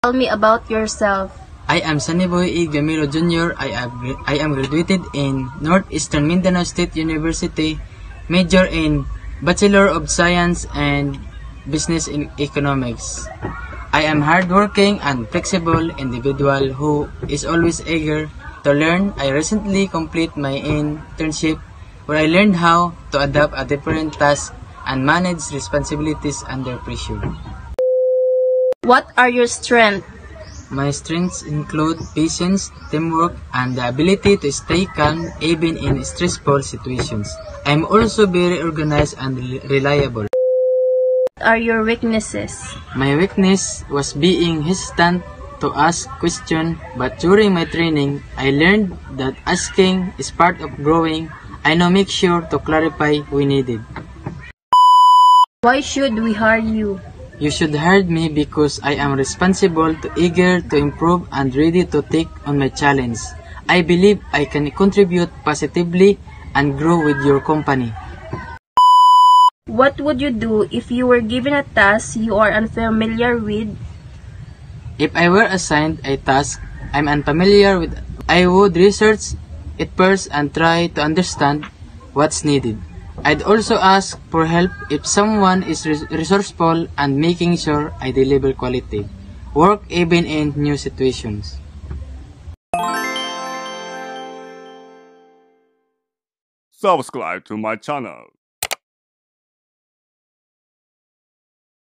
Tell me about yourself. I am Saniboy E. Gamiro Jr. I am graduated in Northeastern Mindanao State University, major in Bachelor of Science and Business in Economics. I am hardworking and flexible individual who is always eager to learn. I recently completed my internship where I learned how to adapt a different task and manage responsibilities under pressure. What are your strengths? My strengths include patience, teamwork, and the ability to stay calm even in stressful situations. I am also very organized and reliable. What are your weaknesses? My weakness was being hesitant to ask questions, but during my training, I learned that asking is part of growing. I now make sure to clarify when needed. Why should we hire you? You should hire me because I am responsible, eager to improve, and ready to take on my challenge. I believe I can contribute positively and grow with your company. What would you do if you were given a task you are unfamiliar with? If I were assigned a task I'm unfamiliar with, I would research it first and try to understand what's needed. I'd also ask for help if someone is resourceful and making sure I deliver quality work even in new situations. Subscribe to my channel.